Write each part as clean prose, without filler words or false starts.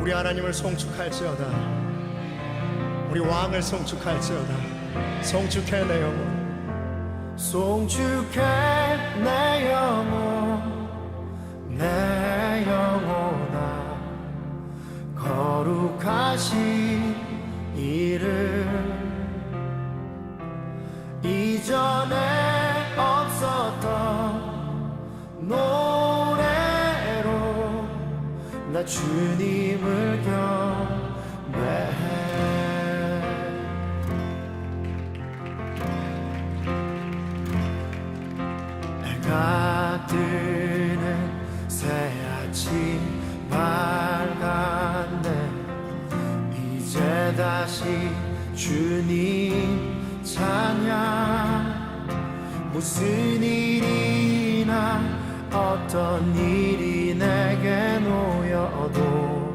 우리 하나님을 송축할지어다. 우리 왕을 송축할지어다. 송축해 내 영혼, 송축해 내 영혼, 내 영혼아. 거룩하신 이름, 이전에 없었던 노래로 나 주님을 경배해. 해가 뜨는 새 아침 밝았네. 이제 다시 주님 찬양. 무슨 일이나 어떤 일이 내게 놓여도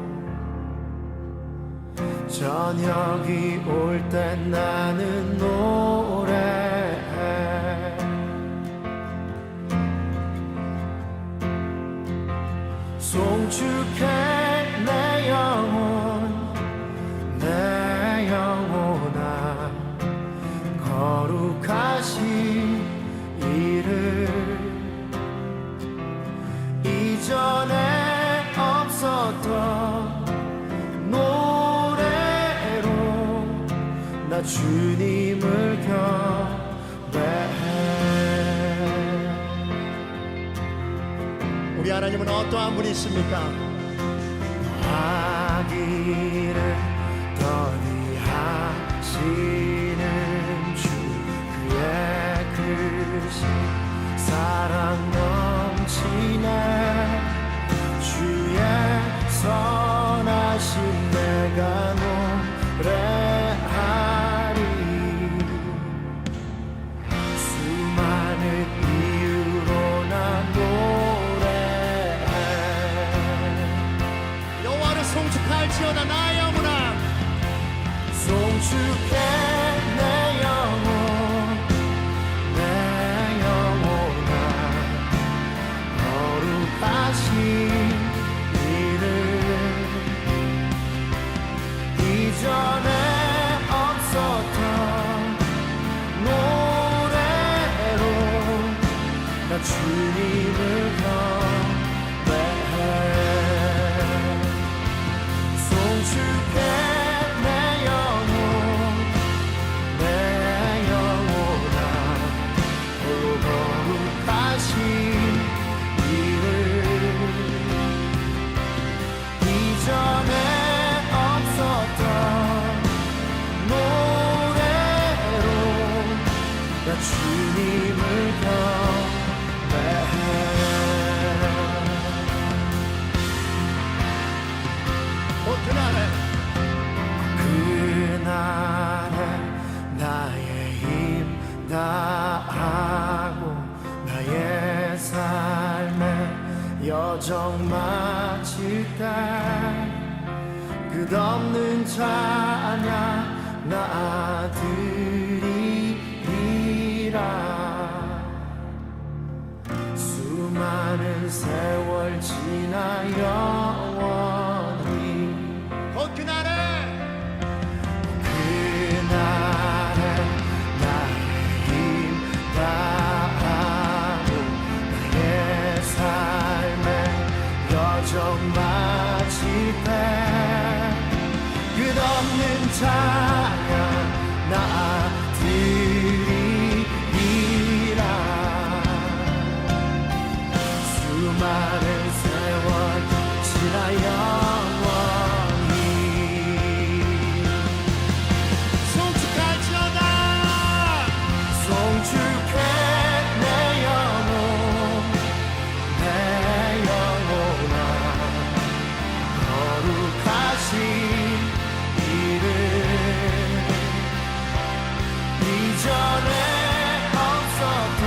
저녁이 올 때 나는 노래해. 송축해 내 영혼, 내 영혼아. 거룩하신 이름, 이전에 없었던 노래로 나 주님을 경배해. 우리 하나님은 어떠한 분이십니까? 아기를 더디하시는 주, 그의 크신 사랑 넘치네. 주의 선하심 내가 노래하리. 수많은 이유로 나 노래해. 여호와를 송축할지어다 나의 영혼아. 송축해 내 영혼, 내 영혼아. 거룩하신 이름, 이전에 없었던 노래로 나 주님을 경배해. 송축해 내 영혼, 내 영혼아. 거룩하신 이름, 이전에 없었던 노래로 나 주님을 경배해. 그날에 그날에 나의 힘 다하고 나의 삶의 여정 마칠 때 끝없는 찬양 나 드리리라. 수많은 세월 지나 영원히 그날에 나의 힘 다하고 나의 삶의 여정 마칠 때 끝없는 찬양 나 드리리라. 수많은 세월 지나 영원히 송축할지어다. 송축해 내 영혼, 내 영혼아. 거룩하신 이름, 이전에 없었던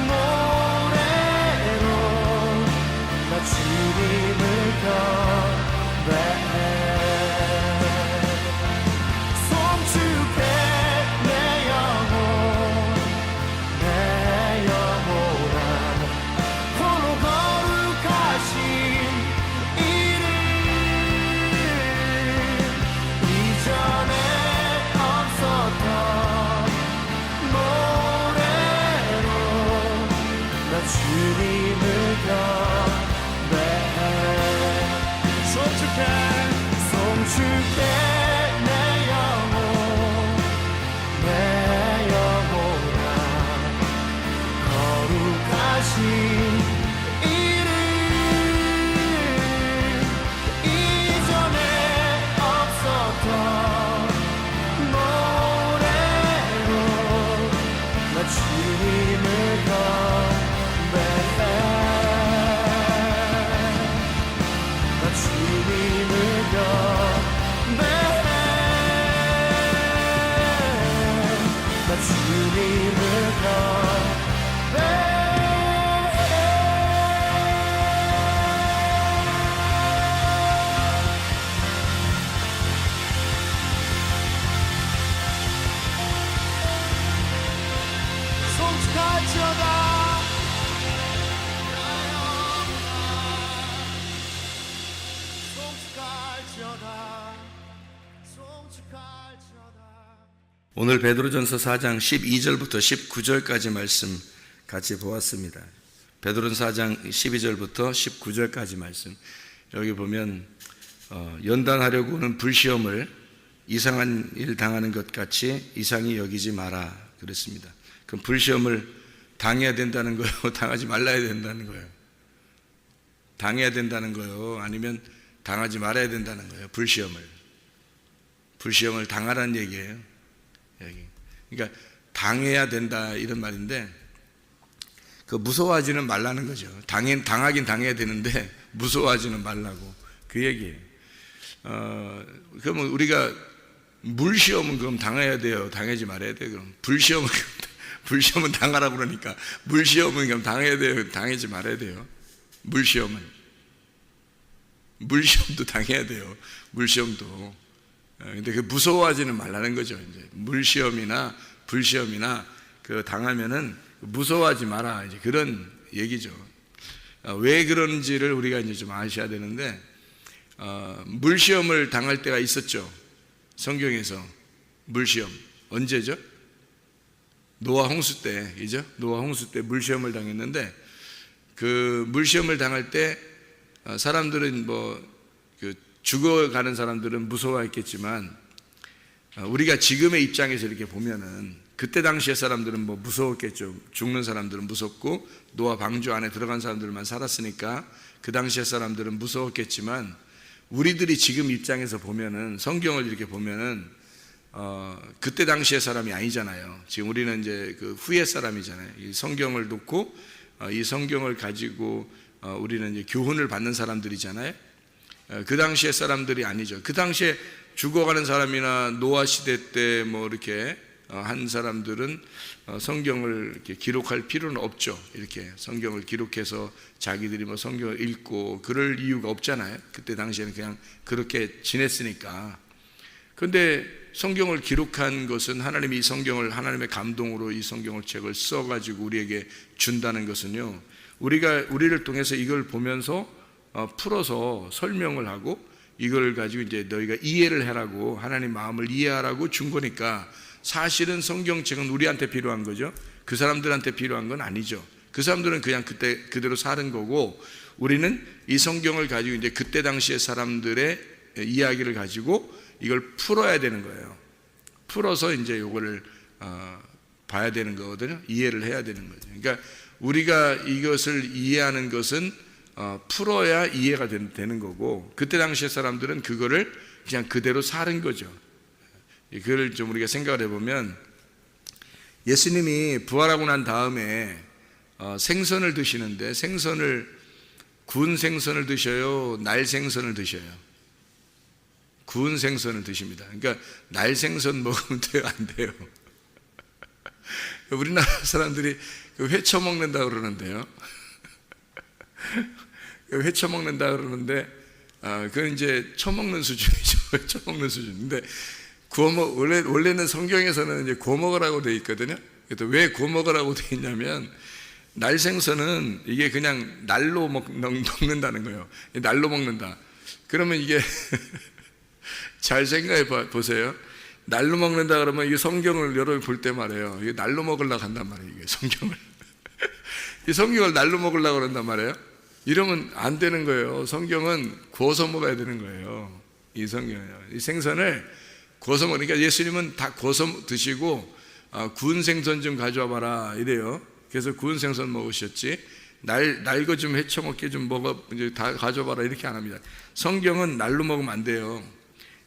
노래로 주님을 경배해 송축해 송축해 내 영혼아 거룩하신 이름 이전에 없었던 노래로 나 주님을 경배해 나 주님을 경배해 나 주님을 경배해 송축할지어다 송축할지어다 송축할지어다. 오늘 베드로전서 4장 12절부터 19절까지 말씀 같이 보았습니다. 베드로전서 4장 12절부터 19절까지 말씀. 여기 보면 연단하려고 하는 불시험을 이상한 일 당하는 것 같이 이상히 여기지 마라 그랬습니다. 그럼 불시험을 당해야 된다는 거예요? 당하지 말아야 된다는 거예요? 당해야 된다는 거예요? 아니면 당하지 말아야 된다는 거예요? 불시험을 당하라는 얘기예요. 그러니까 당해야 된다 이런 말인데 그 무서워하지는 말라는 거죠. 당하긴 당해야 되는데 무서워하지는 말라고 그 얘기예요. 그러면 우리가 물시험은 그럼 당해야 돼요? 당하지 말아야 돼요? 그럼 불시험은 당하라고 그러니까 물시험은 그럼 당해야 돼요? 당하지 말아야 돼요? 물시험도 당해야 돼요. 물시험도. 근데 그 무서워하지는 말라는 거죠. 이제 물시험이나 불시험이나 그 당하면은 무서워하지 마라. 이제 그런 얘기죠. 왜 그런지를 우리가 이제 좀 아셔야 되는데, 물시험을 당할 때가 있었죠. 성경에서 물시험 언제죠? 노아 홍수 때, 그죠? 노아 홍수 때 물시험을 당했는데 그 물시험을 당할 때 사람들은 죽어가는 사람들은 무서워했겠지만 우리가 지금의 입장에서 이렇게 보면은 그때 당시의 사람들은 무서웠겠죠. 죽는 사람들은 무섭고 노아 방주 안에 들어간 사람들만 살았으니까 그 당시의 사람들은 무서웠겠지만 우리들이 지금 입장에서 보면은 성경을 이렇게 보면은 그때 당시의 사람이 아니잖아요. 지금 우리는 이제 그 후의 사람이잖아요. 이 성경을 놓고 이 성경을 가지고 우리는 이제 교훈을 받는 사람들이잖아요. 그 당시의 사람들이 아니죠. 그 당시에 죽어가는 사람이나 노아 시대 때 이렇게 한 사람들은 성경을 이렇게 기록할 필요는 없죠. 이렇게 성경을 기록해서 자기들이 성경을 읽고 그럴 이유가 없잖아요. 그때 당시에는 그냥 그렇게 지냈으니까. 그런데 성경을 기록한 것은 하나님이 이 성경을 하나님의 감동으로 이 성경을 책을 써가지고 우리에게 준다는 것은요, 우리를 통해서 이걸 보면서 풀어서 설명을 하고 이걸 가지고 이제 너희가 이해를 해라고 하나님 마음을 이해하라고 준 거니까 사실은 성경책은 우리한테 필요한 거죠. 그 사람들한테 필요한 건 아니죠. 그 사람들은 그냥 그때 그대로 사는 거고 우리는 이 성경을 가지고 이제 그때 당시의 사람들의 이야기를 가지고 이걸 풀어야 되는 거예요. 풀어서 이제 이거를 봐야 되는 거거든요. 이해를 해야 되는 거죠. 그러니까 우리가 이것을 이해하는 것은 풀어야 이해가 되는 거고 그때 당시의 사람들은 그거를 그냥 그대로 사는 거죠. 그걸 좀 우리가 생각을 해보면 예수님이 부활하고 난 다음에 생선을 드시는데 구운 생선을 드셔요? 날 생선을 드셔요? 구운 생선을 드십니다. 그러니까 날 생선 먹으면 돼요? 안 돼요? 우리나라 사람들이 회 처먹는다 그러는데요. 회 처먹는다 그러는데 그건 이제 처먹는 수준이죠. 처먹는 수준인데 원래는 성경에서는 이제 구워 먹으라고 되어 있거든요. 왜 구워 먹으라고 되어 있냐면 날생선은 이게 그냥 날로 먹는다는 거예요. 날로 먹는다. 그러면 이게 잘 생각해 보세요. 날로 먹는다 그러면 이 성경을 여러분 볼 때 말이에요. 이게 날로 먹으려고 한단 말이에요. 이게 성경을. 이 성경을 날로 먹으려고 그런단 말이에요. 이러면 안 되는 거예요. 성경은 구워서 먹어야 되는 거예요. 이 성경은요. 이 생선을 구워서 먹으니까 예수님은 다 구워서 드시고 구운 생선 좀 가져와 봐라 이래요. 그래서 구운 생선 먹으셨지 날 거 좀 헤쳐 먹게 좀 먹어 이제 다 가져와 봐라 이렇게 안 합니다. 성경은 날로 먹으면 안 돼요.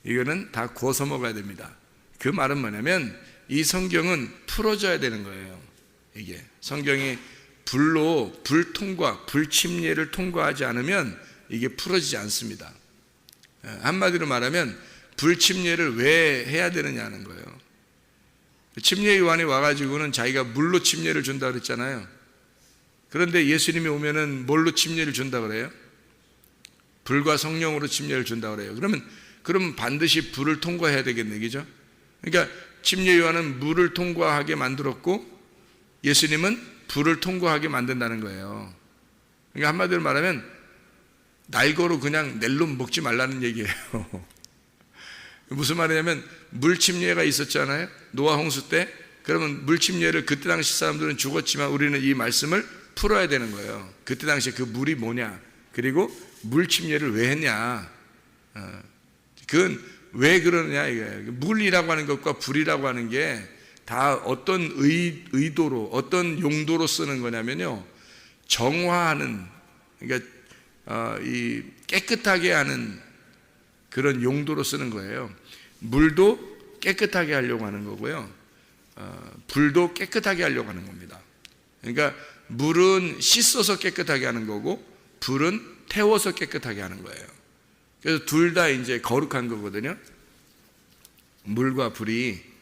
이거는 다 구워서 먹어야 됩니다. 그 말은 뭐냐면 이 성경은 풀어져야 되는 거예요. 이게 성경이 불로 불침례를 통과하지 않으면 이게 풀어지지 않습니다. 한마디로 말하면 불침례를 왜 해야 되느냐는 거예요. 침례 요한이 와가지고는 자기가 물로 침례를 준다 그랬잖아요. 그런데 예수님이 오면은 뭘로 침례를 준다 그래요? 불과 성령으로 침례를 준다 그래요. 그럼 반드시 불을 통과해야 되겠네, 그죠? 그러니까 침례 요한은 물을 통과하게 만들었고 예수님은 불을 통과하게 만든다는 거예요. 그러니까 한마디로 말하면 날거로 그냥 낼름 먹지 말라는 얘기예요. 무슨 말이냐면 물 침례가 있었잖아요. 노아 홍수 때. 그러면 물 침례를 그때 당시 사람들은 죽었지만 우리는 이 말씀을 풀어야 되는 거예요. 그때 당시에 그 물이 뭐냐, 그리고 물 침례를 왜 했냐, 그건 왜 그러느냐 이거예요. 물이라고 하는 것과 불이라고 하는 게 다 어떤 의도로 어떤 용도로 쓰는 거냐면요, 정화하는, 그러니까 이 깨끗하게 하는 그런 용도로 쓰는 거예요. 물도 깨끗하게 하려고 하는 거고요, 불도 깨끗하게 하려고 하는 겁니다. 그러니까 물은 씻어서 깨끗하게 하는 거고 불은 태워서 깨끗하게 하는 거예요. 그래서 둘 다 이제 거룩한 거거든요, 물과 불이.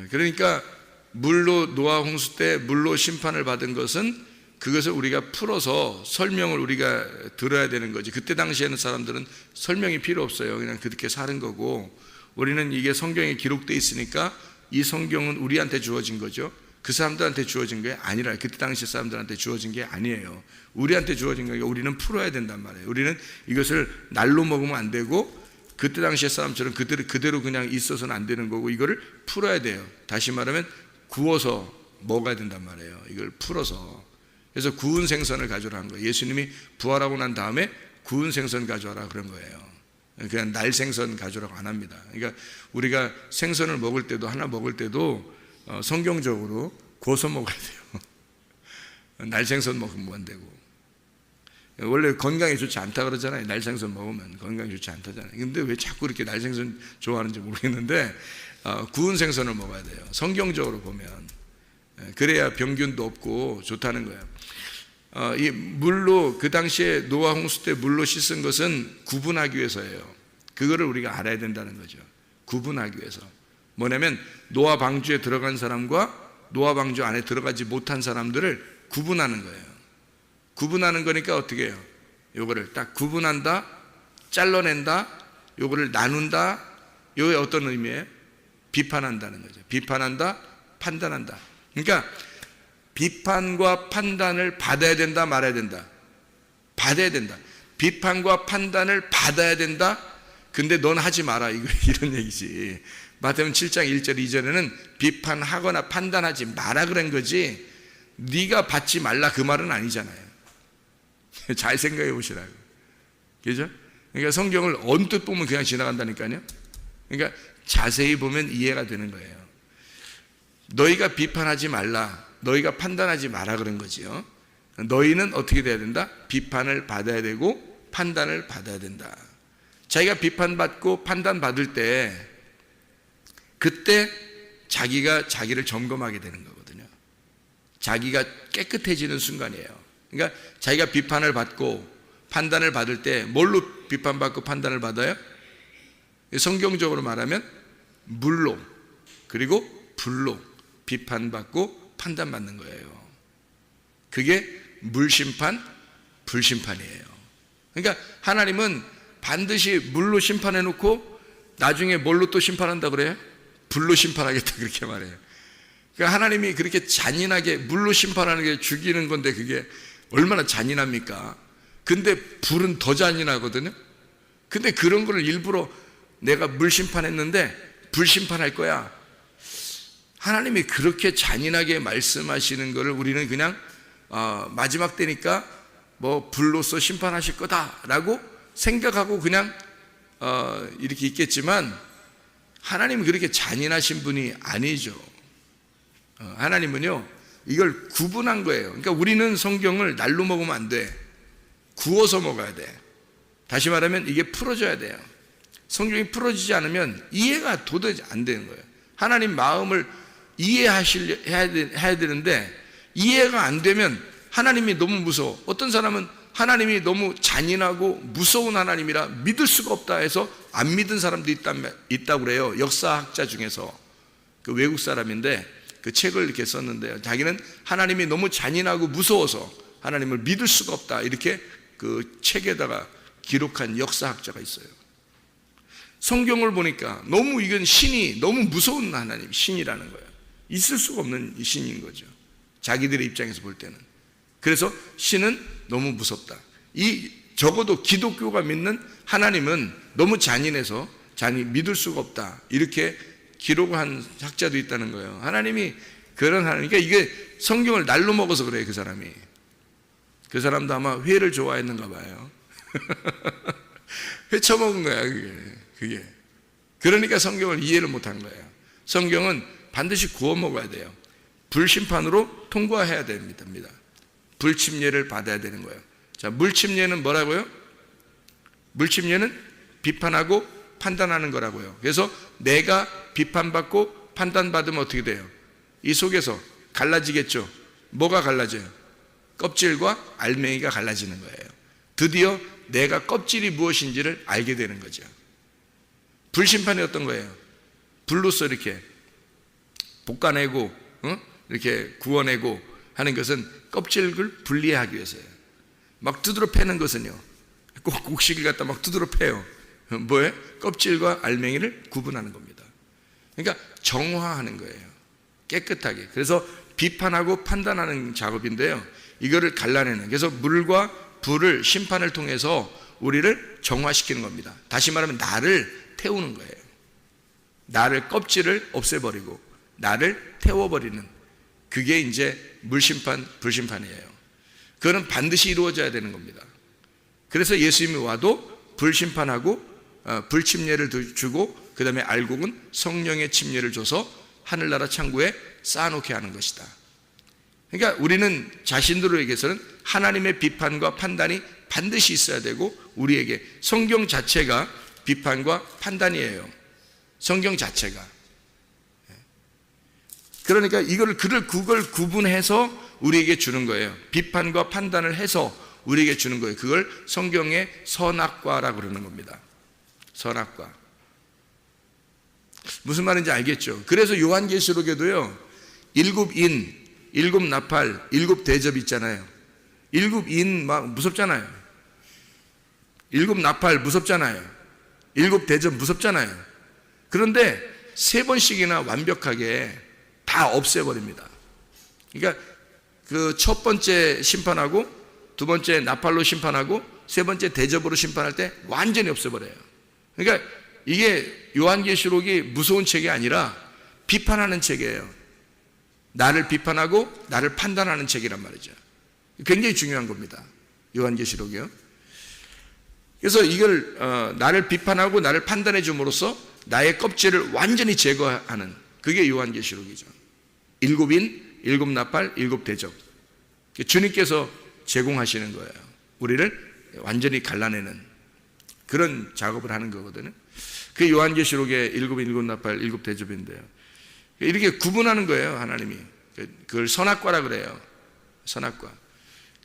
그러니까 물로 노아 홍수 때 물로 심판을 받은 것은 그것을 우리가 풀어서 설명을 우리가 들어야 되는 거지. 그때 당시에는 사람들은 설명이 필요 없어요. 그냥 그렇게 사는 거고, 우리는 이게 성경에 기록되어 있으니까 이 성경은 우리한테 주어진 거죠. 그 사람들한테 주어진 게 아니라, 그때 당시 사람들한테 주어진 게 아니에요. 우리한테 주어진 거니까 우리는 풀어야 된단 말이에요. 우리는 이것을 날로 먹으면 안 되고 그때 당시의 사람처럼 그대로 그냥 있어서는 안 되는 거고, 이거를 풀어야 돼요. 다시 말하면 구워서 먹어야 된단 말이에요. 이걸 풀어서. 그래서 구운 생선을 가져오라 한 거예요. 예수님이 부활하고 난 다음에 구운 생선 가져와라 그런 거예요. 그냥 날 생선 가져오라고 안 합니다. 그러니까 우리가 생선을 먹을 때도, 하나 먹을 때도 성경적으로 구워서 먹어야 돼요. 날 생선 먹으면 안 되고. 원래 건강에 좋지 않다 그러잖아요. 날생선 먹으면 건강에 좋지 않다잖아요. 근데 왜 자꾸 이렇게 날생선 좋아하는지 모르겠는데 구운 생선을 먹어야 돼요. 성경적으로 보면. 그래야 병균도 없고 좋다는 거예요. 이 물로, 그 당시에 노아 홍수 때 물로 씻은 것은 구분하기 위해서예요. 그거를 우리가 알아야 된다는 거죠. 구분하기 위해서. 뭐냐면 노아 방주에 들어간 사람과 노아 방주 안에 들어가지 못한 사람들을 구분하는 거예요. 구분하는 거니까 어떻게 해요? 요거를 딱 구분한다, 잘라낸다, 요거를 나눈다. 요게 어떤 의미예요? 비판한다는 거죠. 비판한다, 판단한다. 그러니까 비판과 판단을 받아야 된다, 말아야 된다? 받아야 된다. 비판과 판단을 받아야 된다. 근데 넌 하지 마라, 이런 얘기지. 마태복음 7장 1절 2절에는 비판하거나 판단하지 마라 그런 거지, 네가 받지 말라 그 말은 아니잖아요. 잘 생각해 보시라고. 그죠? 그러니까 성경을 언뜻 보면 그냥 지나간다니까요. 그러니까 자세히 보면 이해가 되는 거예요. 너희가 비판하지 말라, 너희가 판단하지 마라 그런 거지요. 너희는 어떻게 돼야 된다? 비판을 받아야 되고 판단을 받아야 된다. 자기가 비판받고 판단받을 때, 그때 자기가 자기를 점검하게 되는 거거든요. 자기가 깨끗해지는 순간이에요. 그러니까 자기가 비판을 받고 판단을 받을 때 뭘로 비판받고 판단을 받아요? 성경적으로 말하면 물로, 그리고 불로 비판받고 판단받는 거예요. 그게 물심판, 불심판이에요. 그러니까 하나님은 반드시 물로 심판해 놓고 나중에 뭘로 또 심판한다 그래요? 불로 심판하겠다 그렇게 말해요. 그러니까 하나님이 그렇게 잔인하게 물로 심판하는 게 죽이는 건데 그게 얼마나 잔인합니까? 근데 불은 더 잔인하거든요. 근데 그런 거를 일부러 내가 물 심판했는데 불 심판할 거야, 하나님이 그렇게 잔인하게 말씀하시는 거를 우리는 그냥 마지막 때니까 뭐 불로써 심판하실 거다라고 생각하고 그냥 이렇게 있겠지만 하나님은 그렇게 잔인하신 분이 아니죠. 하나님은요 이걸 구분한 거예요. 그러니까 우리는 성경을 날로 먹으면 안 돼. 구워서 먹어야 돼. 다시 말하면 이게 풀어져야 돼요. 성경이 풀어지지 않으면 이해가 도저히 안 되는 거예요. 하나님 마음을 해야 되는데 이해가 안 되면 하나님이 너무 무서워. 어떤 사람은 하나님이 너무 잔인하고 무서운 하나님이라 믿을 수가 없다 해서 안 믿은 사람도 있다고 그래요. 역사학자 중에서 그 외국 사람인데 그 책을 이렇게 썼는데요. 자기는 하나님이 너무 잔인하고 무서워서 하나님을 믿을 수가 없다 이렇게 그 책에다가 기록한 역사학자가 있어요. 성경을 보니까 너무 이건 신이 너무 무서운 하나님, 신이라는 거예요. 있을 수가 없는 신인 거죠. 자기들의 입장에서 볼 때는. 그래서 신은 너무 무섭다. 적어도 기독교가 믿는 하나님은 너무 잔인해서 믿을 수가 없다. 이렇게 기록한 학자도 있다는 거예요. 하나님이 그런 하나님. 그러니까 이게 성경을 날로 먹어서 그래요, 그 사람이. 그 사람도 아마 회를 좋아했는가 봐요. 회 처먹은 거야, 그게. 그러니까 성경을 이해를 못한 거예요. 성경은 반드시 구워 먹어야 돼요. 불심판으로 통과해야 됩니다. 불침례를 받아야 되는 거예요. 자, 물침례는 뭐라고요? 물침례는 비판하고 판단하는 거라고요. 그래서 내가 비판받고 판단받으면 어떻게 돼요? 이 속에서 갈라지겠죠. 뭐가 갈라져요? 껍질과 알맹이가 갈라지는 거예요. 드디어 내가 껍질이 무엇인지를 알게 되는 거죠. 불심판이 어떤 거예요? 불로서 이렇게 볶아내고 이렇게 구워내고 하는 것은 껍질을 분리하기 위해서예요. 막 두드러 패는 것은요, 꼭 곡식을 갖다 막 두드러 패요. 뭐예요? 껍질과 알맹이를 구분하는 겁니다. 그러니까 정화하는 거예요. 깨끗하게. 그래서 비판하고 판단하는 작업인데요, 이거를 갈라내는, 그래서 물과 불을, 심판을 통해서 우리를 정화시키는 겁니다. 다시 말하면 나를 태우는 거예요. 나를, 껍질을 없애버리고 나를 태워버리는, 그게 이제 물심판, 불심판이에요. 그거는 반드시 이루어져야 되는 겁니다. 그래서 예수님이 와도 불심판하고 불침례를 주고 그 다음에 알곡은 성령의 침례를 줘서 하늘나라 창고에 쌓아놓게 하는 것이다. 그러니까 우리는 자신들에게서는 하나님의 비판과 판단이 반드시 있어야 되고, 우리에게 성경 자체가 비판과 판단이에요. 성경 자체가. 그러니까 그걸 구분해서 우리에게 주는 거예요. 비판과 판단을 해서 우리에게 주는 거예요. 그걸 성경의 선악과라고 그러는 겁니다. 선악과. 무슨 말인지 알겠죠? 그래서 요한계시록에도요, 7인, 7나팔, 7대접 있잖아요. 7인 막 무섭잖아요. 7나팔 무섭잖아요. 7대접 무섭잖아요. 그런데 3번씩이나 완벽하게 다 없애버립니다. 그러니까 그 첫 번째 심판하고 두 번째 나팔로 심판하고 세 번째 대접으로 심판할 때 완전히 없애버려요. 그러니까 이게 요한계시록이 무서운 책이 아니라 비판하는 책이에요. 나를 비판하고 나를 판단하는 책이란 말이죠. 굉장히 중요한 겁니다, 요한계시록이요. 그래서 이걸 나를 비판하고 나를 판단해 줌으로써 나의 껍질을 완전히 제거하는, 그게 요한계시록이죠. 7인, 7나팔, 7대접. 주님께서 제공하시는 거예요. 우리를 완전히 갈라내는 그런 작업을 하는 거거든요. 그게 요한계시록의 7인, 7나팔, 7대접인데요. 이렇게 구분하는 거예요, 하나님이. 그걸 선악과라 그래요. 선악과.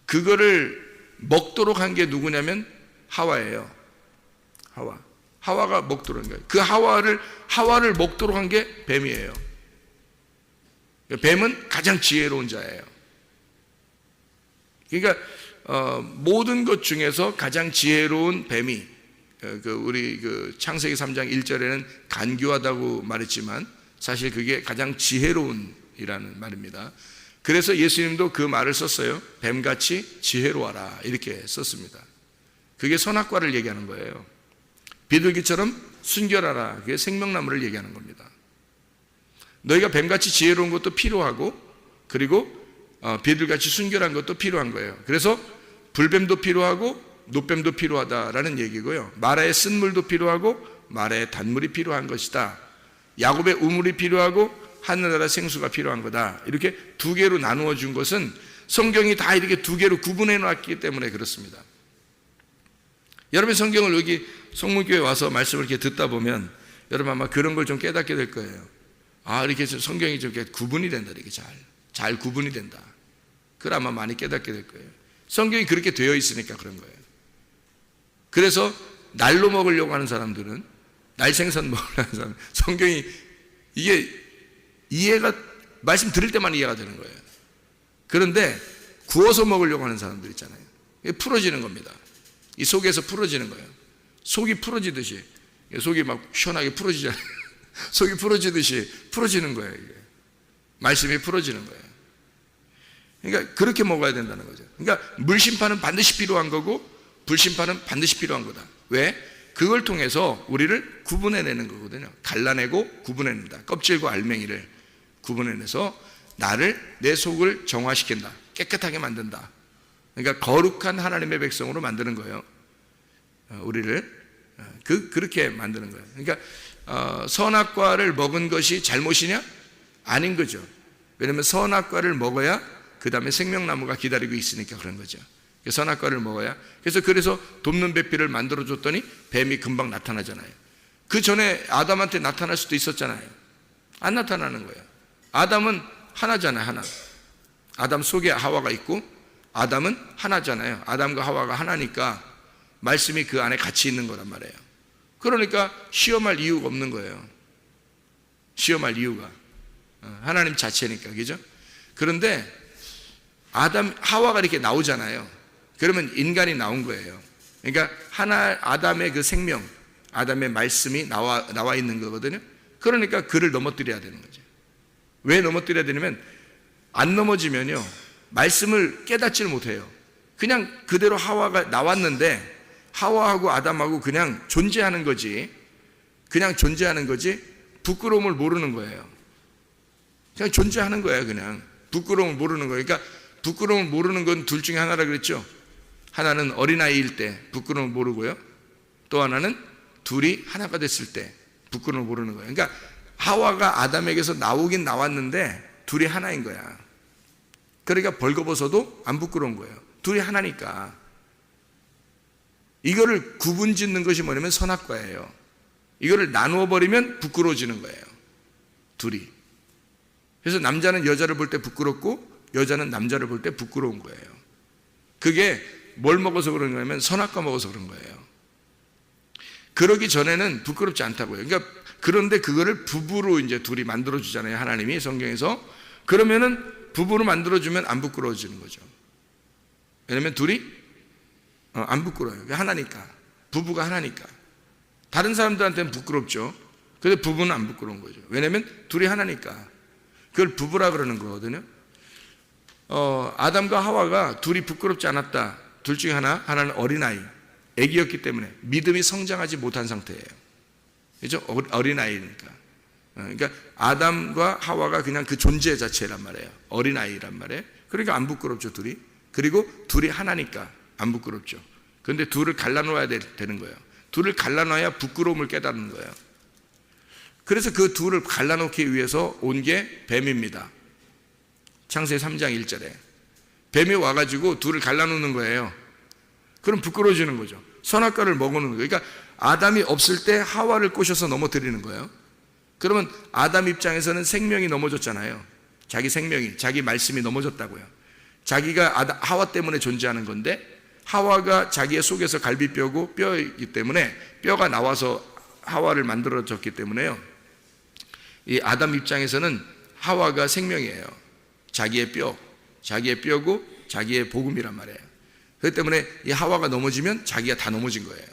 그거를 먹도록 한 게 누구냐면 하와예요. 하와가 먹도록 한 거예요. 그 하와를 먹도록 한 게 뱀이에요. 뱀은 가장 지혜로운 자예요. 그러니까 모든 것 중에서 가장 지혜로운 뱀이, 우리 창세기 3장 1절에는 간교하다고 말했지만 사실 그게 가장 지혜로운이라는 말입니다. 그래서 예수님도 그 말을 썼어요. 뱀같이 지혜로워라, 이렇게 썼습니다. 그게 선악과를 얘기하는 거예요. 비둘기처럼 순결하라, 그게 생명나무를 얘기하는 겁니다. 너희가 뱀같이 지혜로운 것도 필요하고, 그리고 비둘같이 순결한 것도 필요한 거예요. 그래서 불뱀도 필요하고 노뱀도 필요하다라는 얘기고요. 마라의 쓴물도 필요하고 마라의 단물이 필요한 것이다. 야곱의 우물이 필요하고 하늘나라 생수가 필요한 거다. 이렇게 두 개로 나누어 준 것은 성경이 다 이렇게 두 개로 구분해 놨기 때문에 그렇습니다. 여러분 성경을 여기 성문교회 와서 말씀을 이렇게 듣다 보면 여러분 아마 그런 걸 좀 깨닫게 될 거예요. 아, 이렇게 성경이 좀 이렇게 구분이 된다. 이렇게 잘 구분이 된다. 그걸 아마 많이 깨닫게 될 거예요. 성경이 그렇게 되어 있으니까 그런 거예요. 그래서 날로 먹으려고 하는 사람들은, 날 생선 먹으려고 하는 사람은 성경이 이게 이해가, 말씀 들을 때만 이해가 되는 거예요. 그런데 구워서 먹으려고 하는 사람들 있잖아요. 이게 풀어지는 겁니다. 이 속에서 풀어지는 거예요. 속이 풀어지듯이, 속이 막 시원하게 풀어지잖아요. 속이 풀어지듯이 풀어지는 거예요. 이게. 말씀이 풀어지는 거예요. 그러니까 그렇게 먹어야 된다는 거죠. 그러니까 물심판은 반드시 필요한 거고 불심판은 반드시 필요한 거다. 왜? 그걸 통해서 우리를 구분해내는 거거든요. 갈라내고 구분해낸다. 껍질과 알맹이를 구분해내서 나를, 내 속을 정화시킨다. 깨끗하게 만든다. 그러니까 거룩한 하나님의 백성으로 만드는 거예요. 우리를 그렇게 만드는 거예요. 그러니까 선악과를 먹은 것이 잘못이냐? 아닌 거죠. 왜냐하면 선악과를 먹어야 그 다음에 생명나무가 기다리고 있으니까 그런 거죠. 선악과를 먹어야. 그래서 돕는 배필을 만들어줬더니 뱀이 금방 나타나잖아요. 그 전에 아담한테 나타날 수도 있었잖아요. 안 나타나는 거예요. 아담은 하나잖아요. 하나. 아담 속에 하와가 있고 아담은 하나잖아요. 아담과 하와가 하나니까 말씀이 그 안에 같이 있는 거란 말이에요. 그러니까 시험할 이유가 없는 거예요. 시험할 이유가. 하나님 자체니까. 그죠? 그런데 하와가 이렇게 나오잖아요. 그러면 인간이 나온 거예요. 그러니까 아담의 그 생명, 아담의 말씀이 나와 있는 거거든요. 그러니까 그를 넘어뜨려야 되는 거죠. 왜 넘어뜨려야 되냐면 안 넘어지면요, 말씀을 깨닫지를 못해요. 그냥 그대로 하와가 나왔는데 하와하고 아담하고 그냥 존재하는 거지, 부끄러움을 모르는 거예요. 그냥 존재하는 거예요. 그냥 부끄러움을 모르는 거예요. 그러니까 부끄러움을 모르는 건 둘 중에 하나라 그랬죠. 하나는 어린아이일 때 부끄러움을 모르고요, 또 하나는 둘이 하나가 됐을 때 부끄러움을 모르는 거예요. 그러니까 하와가 아담에게서 나오긴 나왔는데 둘이 하나인 거야. 그러니까 벌거벗어도 안 부끄러운 거예요. 둘이 하나니까. 이거를 구분 짓는 것이 뭐냐면 선악과예요. 이거를 나누어 버리면 부끄러워지는 거예요. 둘이. 그래서 남자는 여자를 볼 때 부끄럽고 여자는 남자를 볼 때 부끄러운 거예요. 그게 뭘 먹어서 그런 거냐면 선악과 먹어서 그런 거예요. 그러기 전에는 부끄럽지 않다고요. 그러니까 그런데 그거를 부부로 이제 둘이 만들어 주잖아요. 하나님이 성경에서. 그러면은 부부로 만들어 주면 안 부끄러워지는 거죠. 왜냐면 둘이 안 부끄러워요. 하나니까. 부부가 하나니까. 다른 사람들한테는 부끄럽죠. 근데 부부는 안 부끄러운 거죠. 왜냐면 둘이 하나니까. 그걸 부부라 그러는 거거든요. 아담과 하와가 둘이 부끄럽지 않았다. 둘 중에 하나는 어린아이, 애기였기 때문에 믿음이 성장하지 못한 상태예요. 그죠? 어린아이니까. 그러니까 아담과 하와가 그냥 그 존재 자체란 말이에요. 어린아이란 말이에요. 그러니까 안 부끄럽죠, 둘이. 그리고 둘이 하나니까 안 부끄럽죠. 그런데 둘을 갈라놓아야 되는 거예요. 둘을 갈라놔야 부끄러움을 깨닫는 거예요. 그래서 그 둘을 갈라놓기 위해서 온 게 뱀입니다. 창세기 3장 1절에 뱀이 와가지고 둘을 갈라놓는 거예요. 그럼 부끄러워지는 거죠. 선악과를 먹는 거예요. 그러니까 아담이 없을 때 하와를 꼬셔서 넘어뜨리는 거예요. 그러면 아담 입장에서는 생명이 넘어졌잖아요. 자기 생명이, 자기 말씀이 넘어졌다고요. 자기가 하와 때문에 존재하는 건데 하와가 자기의 속에서 갈비뼈고 뼈이기 때문에 뼈가 나와서 하와를 만들어졌기 때문에요. 이 아담 입장에서는 하와가 생명이에요. 자기의 뼈고 자기의 복음이란 말이에요. 그렇기 때문에 이 하와가 넘어지면 자기가 다 넘어진 거예요.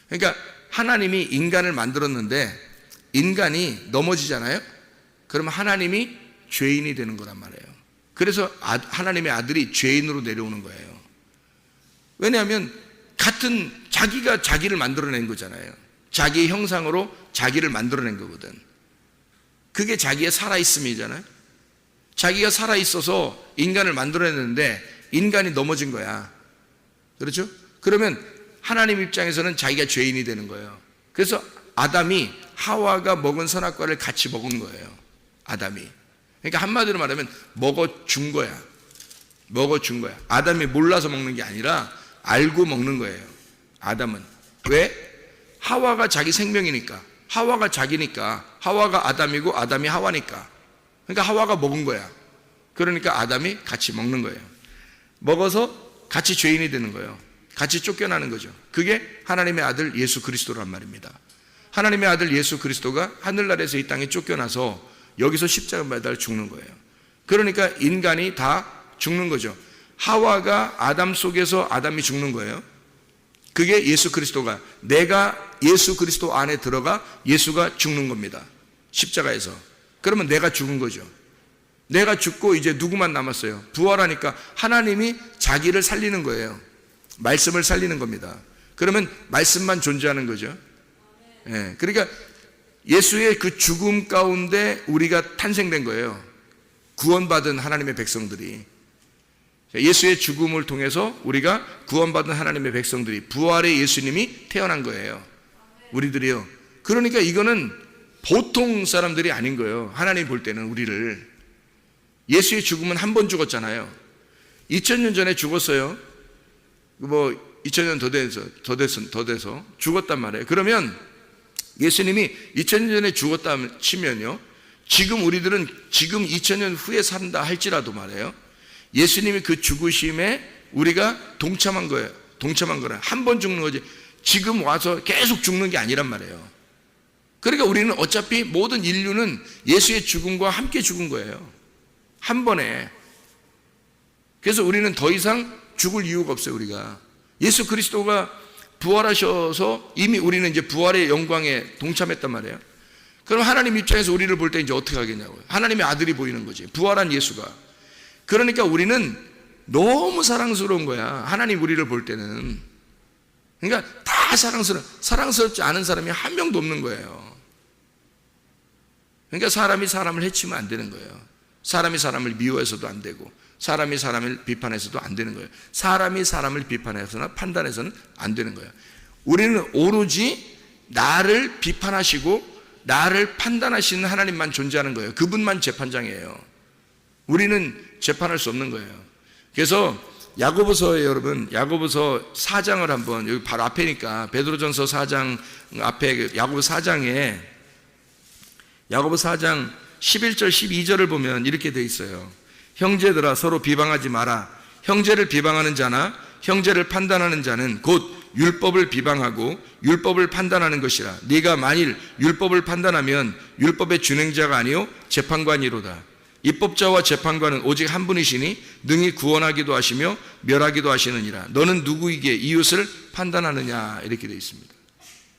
그러니까 하나님이 인간을 만들었는데 인간이 넘어지잖아요. 그러면 하나님이 죄인이 되는 거란 말이에요. 그래서 하나님의 아들이 죄인으로 내려오는 거예요. 왜냐하면 자기가 자기를 만들어낸 거잖아요. 자기의 형상으로 자기를 만들어낸 거거든. 그게 자기의 살아있음이잖아요. 자기가 살아있어서 인간을 만들어냈는데 인간이 넘어진 거야. 그렇죠? 그러면 하나님 입장에서는 자기가 죄인이 되는 거예요. 그래서 아담이 하와가 먹은 선악과를 같이 먹은 거예요. 아담이. 그러니까 한마디로 말하면 먹어준 거야. 먹어준 거야. 아담이 몰라서 먹는 게 아니라 알고 먹는 거예요. 아담은. 왜? 하와가 자기 생명이니까. 하와가 자기니까. 하와가 아담이고 아담이 하와니까. 그러니까 하와가 먹은 거야. 그러니까 아담이 같이 먹는 거예요. 먹어서 같이 죄인이 되는 거예요. 같이 쫓겨나는 거죠. 그게 하나님의 아들 예수 그리스도란 말입니다. 하나님의 아들 예수 그리스도가 하늘나라에서 이 땅에 쫓겨나서 여기서 십자가 매달 죽는 거예요. 그러니까 인간이 다 죽는 거죠. 하와가 아담 속에서 아담이 죽는 거예요. 그게 예수 그리스도가, 내가 예수 그리스도 안에 들어가 예수가 죽는 겁니다. 십자가에서. 그러면 내가 죽은 거죠. 내가 죽고 이제 누구만 남았어요? 부활하니까 하나님이 자기를 살리는 거예요. 말씀을 살리는 겁니다. 그러면 말씀만 존재하는 거죠. 예, 그러니까 예수의 그 죽음 가운데 우리가 탄생된 거예요. 구원받은 하나님의 백성들이. 예수의 죽음을 통해서 우리가 구원받은 하나님의 백성들이, 부활의 예수님이 태어난 거예요. 우리들이요. 그러니까 이거는 보통 사람들이 아닌 거예요. 하나님 볼 때는 우리를. 예수의 죽음은 한 번 죽었잖아요. 2000년 전에 죽었어요. 2000년 더 돼서 죽었단 말이에요. 그러면 예수님이 2000년 전에 죽었다 치면요, 지금 우리들은 지금 2000년 후에 산다 할지라도 말이에요, 예수님이 그 죽으심에 우리가 동참한 거예요. 동참한 거라. 한 번 죽는 거지 지금 와서 계속 죽는 게 아니란 말이에요. 그러니까 우리는 어차피 모든 인류는 예수의 죽음과 함께 죽은 거예요. 한 번에. 그래서 우리는 더 이상 죽을 이유가 없어요. 우리가 예수 그리스도가 부활하셔서 이미 우리는 이제 부활의 영광에 동참했단 말이에요. 그럼 하나님 입장에서 우리를 볼 때 이제 어떻게 하겠냐고요. 하나님의 아들이 보이는 거지, 부활한 예수가. 그러니까 우리는 너무 사랑스러운 거야. 하나님 우리를 볼 때는. 그러니까 다 사랑스럽지 않은 사람이 한 명도 없는 거예요. 그러니까 사람이 사람을 해치면 안 되는 거예요. 사람이 사람을 미워해서도 안 되고, 사람이 사람을 비판해서도 안 되는 거예요. 사람이 사람을 비판해서나 판단해서는 안 되는 거예요. 우리는 오로지 나를 비판하시고 나를 판단하시는 하나님만 존재하는 거예요. 그분만 재판장이에요. 우리는 재판할 수 없는 거예요. 그래서 야고보서에, 여러분, 야고보서 4장을 한번, 여기 바로 앞에니까 베드로전서 4장 앞에 야고보 4장에, 야고보 4장 11절 12절을 보면 이렇게 돼 있어요. 형제들아 서로 비방하지 마라. 형제를 비방하는 자나 형제를 판단하는 자는 곧 율법을 비방하고 율법을 판단하는 것이라. 네가 만일 율법을 판단하면 율법의 준행자가 아니요 재판관이로다. 입법자와 재판관은 오직 한 분이시니 능히 구원하기도 하시며 멸하기도 하시느니라. 너는 누구에게 이웃을 판단하느냐, 이렇게 되어 있습니다.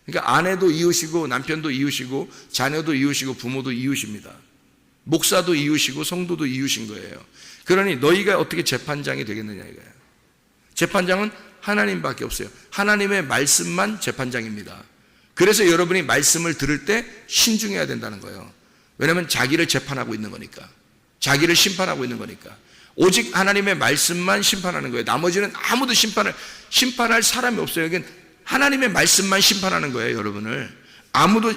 그러니까 아내도 이웃이고 남편도 이웃이고 자녀도 이웃이고 부모도 이웃입니다. 목사도 이웃이고 성도도 이웃인 거예요. 그러니 너희가 어떻게 재판장이 되겠느냐 이거예요. 재판장은 하나님밖에 없어요. 하나님의 말씀만 재판장입니다. 그래서 여러분이 말씀을 들을 때 신중해야 된다는 거예요. 왜냐하면 자기를 재판하고 있는 거니까, 자기를 심판하고 있는 거니까. 오직 하나님의 말씀만 심판하는 거예요. 나머지는 아무도 심판할 사람이 없어요. 여긴 하나님의 말씀만 심판하는 거예요, 여러분을. 아무도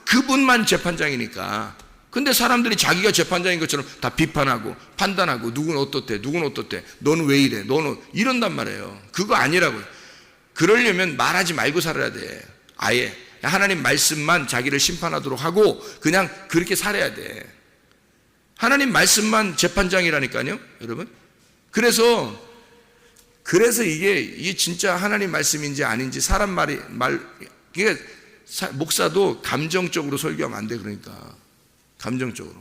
그분만 재판장이니까. 근데 사람들이 자기가 재판장인 것처럼 다 비판하고 판단하고, 누구는 어떻대, 누구는 어떻대, 너는 왜 이래, 너는 이런단 말이에요. 그거 아니라고요. 그러려면 말하지 말고 살아야 돼. 아예 하나님 말씀만 자기를 심판하도록 하고 그냥 그렇게 살아야 돼. 하나님 말씀만 재판장이라니까요, 여러분. 그래서 이게 진짜 하나님 말씀인지 아닌지 사람 이게 목사도 감정적으로 설교하면 안 돼. 그러니까 감정적으로.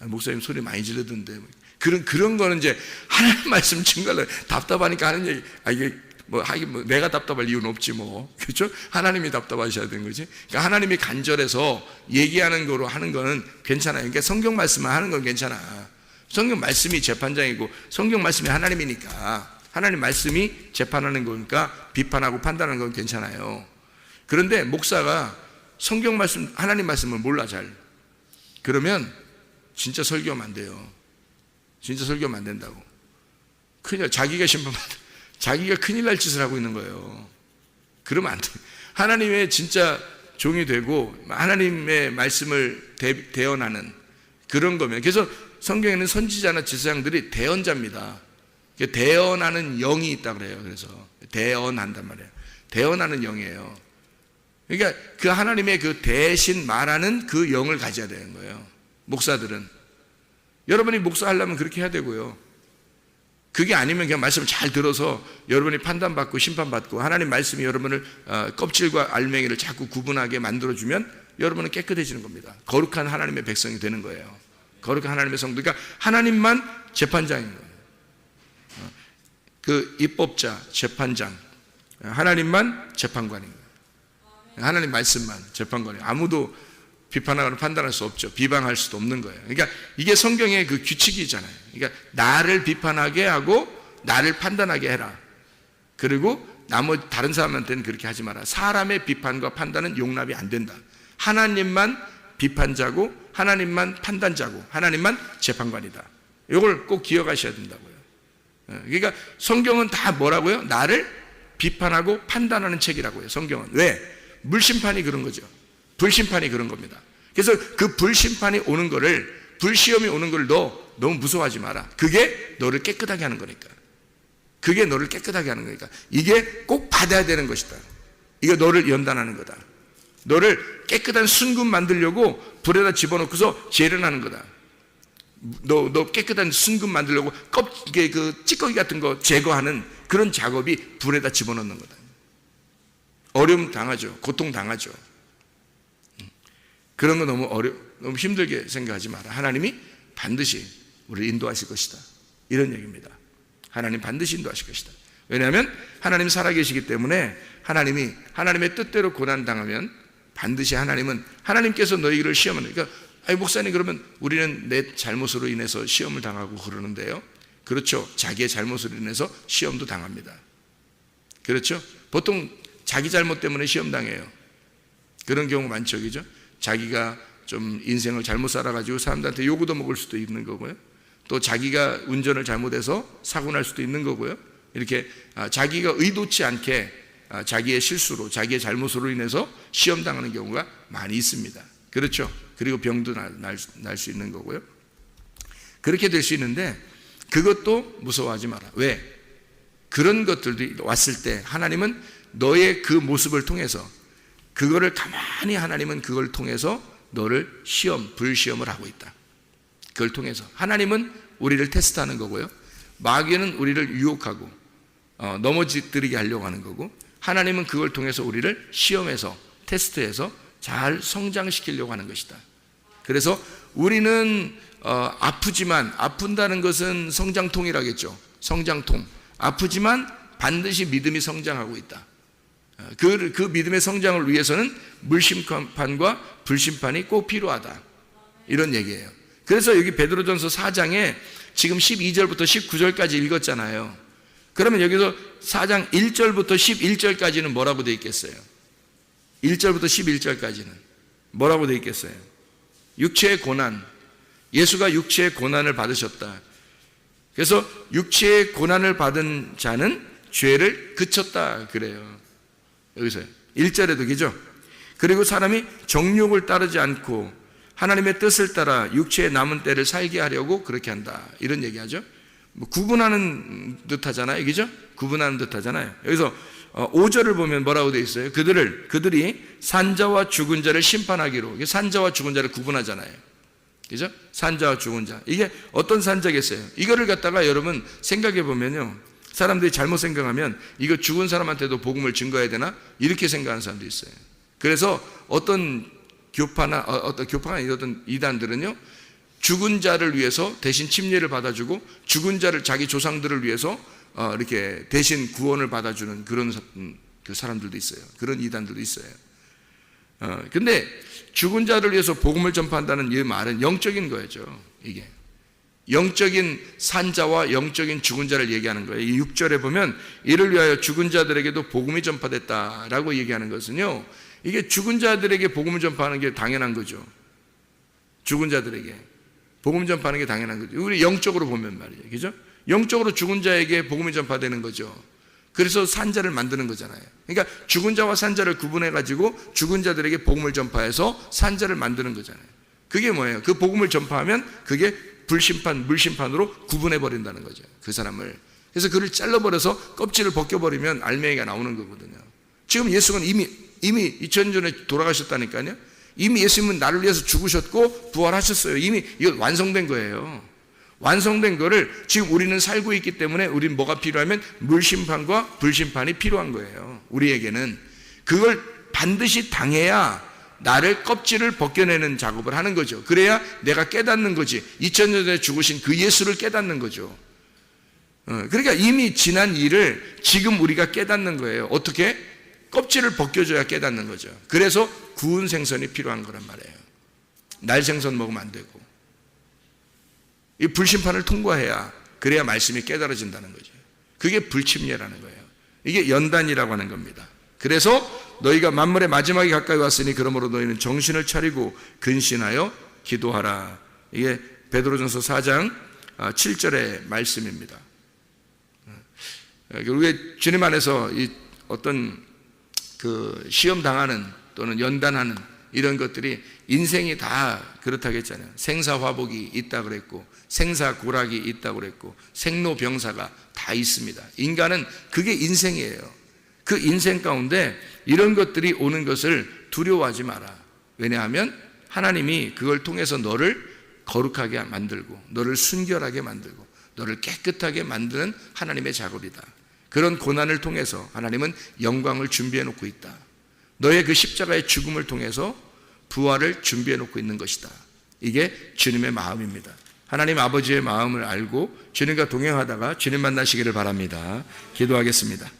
목사님 소리 많이 지르던데. 그런 거는 이제 하나님 말씀 증거를 답답하니까 하는 얘기. 이게 내가 답답할 이유는 없지 뭐. 그렇죠? 하나님이 답답하셔야 되는 거지. 그러니까 하나님이 간절해서 얘기하는 거로 하는 거는 괜찮아요. 그러니까 성경 말씀만 하는 건 괜찮아. 성경 말씀이 재판장이고 성경 말씀이 하나님이니까, 하나님 말씀이 재판하는 거니까 비판하고 판단하는 건 괜찮아요. 그런데 목사가 성경 말씀, 하나님 말씀을 몰라 잘. 그러면 진짜 설교하면 안 돼요. 진짜 설교하면 안 된다고. 큰일, 자기가 큰일 날 짓을 하고 있는 거예요. 그러면 안 돼. 하나님의 진짜 종이 되고 하나님의 말씀을 대언하는 그런 거면. 그래서 성경에는 선지자나 지사장들이 대언자입니다. 대언하는 영이 있다 그래요. 그래서 대언한단 말이에요. 대언하는 영이에요. 그러니까 그 하나님의 그 대신 말하는 그 영을 가져야 되는 거예요. 목사들은. 여러분이 목사하려면 그렇게 해야 되고요. 그게 아니면 그냥 말씀을 잘 들어서 여러분이 판단받고 심판받고 하나님 말씀이 여러분을 껍질과 알맹이를 자꾸 구분하게 만들어주면 여러분은 깨끗해지는 겁니다. 거룩한 하나님의 백성이 되는 거예요. 거룩한 하나님의 성도. 그러니까 하나님만 재판장인 거예요. 그 입법자, 재판장, 하나님만 재판관인 거예요. 하나님 말씀만 재판관이에요. 아무도 비판하거나 판단할 수 없죠. 비방할 수도 없는 거예요. 그러니까 이게 성경의 그 규칙이잖아요. 그러니까 나를 비판하게 하고 나를 판단하게 해라. 그리고 나머지 다른 사람한테는 그렇게 하지 마라. 사람의 비판과 판단은 용납이 안 된다. 하나님만 비판자고 하나님만 판단자고 하나님만 재판관이다. 이걸 꼭 기억하셔야 된다고요. 그러니까 성경은 다 뭐라고요? 나를 비판하고 판단하는 책이라고요. 성경은. 왜? 물심판이 그런 거죠. 불심판이 그런 겁니다. 그래서 그 불심판이 오는 거를, 불시험이 오는 걸 너 너무 무서워하지 마라. 그게 너를 깨끗하게 하는 거니까. 그게 너를 깨끗하게 하는 거니까. 이게 꼭 받아야 되는 것이다. 이거 너를 연단하는 거다. 너를 깨끗한 순금 만들려고 불에다 집어넣고서 재련하는 거다. 너 깨끗한 순금 만들려고 껍질에 그 찌꺼기 같은 거 제거하는 그런 작업이 불에다 집어넣는 거다. 어려움 당하죠. 고통 당하죠. 그런 거 너무 힘들게 생각하지 마라. 하나님이 반드시 우리를 인도하실 것이다. 이런 얘기입니다. 하나님 반드시 인도하실 것이다. 왜냐하면 하나님 살아계시기 때문에 하나님의 뜻대로 고난당하면 반드시 하나님께서 너희를 시험하는, 그러니까 목사님 그러면 우리는 내 잘못으로 인해서 시험을 당하고 그러는데요. 그렇죠. 자기의 잘못으로 인해서 시험도 당합니다. 그렇죠. 보통 자기 잘못 때문에 시험 당해요. 그런 경우 많죠. 그죠? 자기가 좀 인생을 잘못 살아가지고 사람들한테 요구도 먹을 수도 있는 거고요. 또 자기가 운전을 잘못해서 사고 날 수도 있는 거고요. 이렇게 자기가 의도치 않게 자기의 실수로, 자기의 잘못으로 인해서 시험 당하는 경우가 많이 있습니다. 그렇죠. 그리고 병도 날 수 있는 거고요. 그렇게 될 수 있는데 그것도 무서워하지 마라. 왜? 그런 것들도 왔을 때 하나님은 너의 그 모습을 통해서 그거를 가만히 하나님은 그걸 통해서 너를 불시험을 하고 있다. 그걸 통해서 하나님은 우리를 테스트하는 거고요. 마귀는 우리를 유혹하고 넘어지게 하려고 하는 거고, 하나님은 그걸 통해서 우리를 시험해서 테스트해서 잘 성장시키려고 하는 것이다. 그래서 우리는 아프지만, 아픈다는 것은 성장통이라겠죠. 성장통. 아프지만 반드시 믿음이 성장하고 있다. 그 믿음의 성장을 위해서는 물심판과 불심판이 꼭 필요하다. 이런 얘기예요. 그래서 여기 베드로전서 4장에 지금 12절부터 19절까지 읽었잖아요. 그러면 여기서 4장 1절부터 11절까지는 뭐라고 되어 있겠어요? 1절부터 11절까지는 뭐라고 되어 있겠어요? 육체의 고난, 예수가 육체의 고난을 받으셨다. 그래서 육체의 고난을 받은 자는 죄를 그쳤다 그래요. 여기서요. 1절에도 그죠? 그리고 사람이 정욕을 따르지 않고 하나님의 뜻을 따라 육체의 남은 때를 살게 하려고 그렇게 한다. 이런 얘기하죠. 구분하는 듯 하잖아요. 그죠? 구분하는 듯 하잖아요. 여기서 5절을 보면 뭐라고 되어 있어요? 그들이 산자와 죽은 자를 심판하기로. 산자와 죽은 자를 구분하잖아요. 그죠? 산자와 죽은 자. 이게 어떤 산자겠어요? 이거를 갖다가 여러분 생각해 보면요. 사람들이 잘못 생각하면 이거 죽은 사람한테도 복음을 증거해야 되나? 이렇게 생각하는 사람도 있어요. 그래서 어떤 교파나 어떤 이단들은요, 죽은 자를 위해서 대신 침례를 받아주고 죽은 자를 자기 조상들을 위해서 이렇게 대신 구원을 받아주는 그런 그 사람들도 있어요. 그런 이단들도 있어요. 근데 죽은 자를 위해서 복음을 전파한다는 이 말은 영적인 거죠. 이게 영적인 산자와 영적인 죽은 자를 얘기하는 거예요. 이 6절에 보면 이를 위하여 죽은 자들에게도 복음이 전파됐다라고 얘기하는 것은요, 이게 죽은 자들에게 복음을 전파하는 게 당연한 거죠. 죽은 자들에게. 복음 전파하는 게 당연한 거죠. 우리 영적으로 보면 말이죠. 그죠? 영적으로 죽은 자에게 복음이 전파되는 거죠. 그래서 산자를 만드는 거잖아요. 그러니까 죽은 자와 산자를 구분해가지고 죽은 자들에게 복음을 전파해서 산자를 만드는 거잖아요. 그게 뭐예요? 그 복음을 전파하면 그게 불심판, 물심판으로 구분해버린다는 거죠. 그 사람을. 그래서 그를 잘라버려서 껍질을 벗겨버리면 알맹이가 나오는 거거든요. 지금 예수는 이미 2000년 전에 돌아가셨다니까요. 이미 예수님은 나를 위해서 죽으셨고 부활하셨어요. 이미 이거 완성된 거예요. 완성된 거를 지금 우리는 살고 있기 때문에 우리는 뭐가 필요하면 물심판과 불심판이 필요한 거예요. 우리에게는 그걸 반드시 당해야 나를 껍질을 벗겨내는 작업을 하는 거죠. 그래야 내가 깨닫는 거지. 2000년 전에 죽으신 그 예수를 깨닫는 거죠. 그러니까 이미 지난 일을 지금 우리가 깨닫는 거예요. 어떻게? 껍질을 벗겨줘야 깨닫는 거죠. 그래서 구운 생선이 필요한 거란 말이에요. 날 생선 먹으면 안 되고 이 불심판을 통과해야 그래야 말씀이 깨달아진다는 거죠. 그게 불침례라는 거예요. 이게 연단이라고 하는 겁니다. 그래서 너희가 만물의 마지막이 가까이 왔으니 그러므로 너희는 정신을 차리고 근신하여 기도하라. 이게 베드로전서 4장 7절의 말씀입니다. 우리가 주님 안에서 이 어떤 그 시험 당하는 또는 연단하는 이런 것들이 인생이 다 그렇다고 했잖아요. 생사화복이 있다 그랬고 생사고락이 있다고 그랬고 생로병사가 다 있습니다. 인간은 그게 인생이에요. 그 인생 가운데 이런 것들이 오는 것을 두려워하지 마라. 왜냐하면 하나님이 그걸 통해서 너를 거룩하게 만들고 너를 순결하게 만들고 너를 깨끗하게 만드는 하나님의 작업이다. 그런 고난을 통해서 하나님은 영광을 준비해 놓고 있다. 너의 그 십자가의 죽음을 통해서 부활을 준비해 놓고 있는 것이다. 이게 주님의 마음입니다. 하나님 아버지의 마음을 알고 주님과 동행하다가 주님 만나시기를 바랍니다. 기도하겠습니다.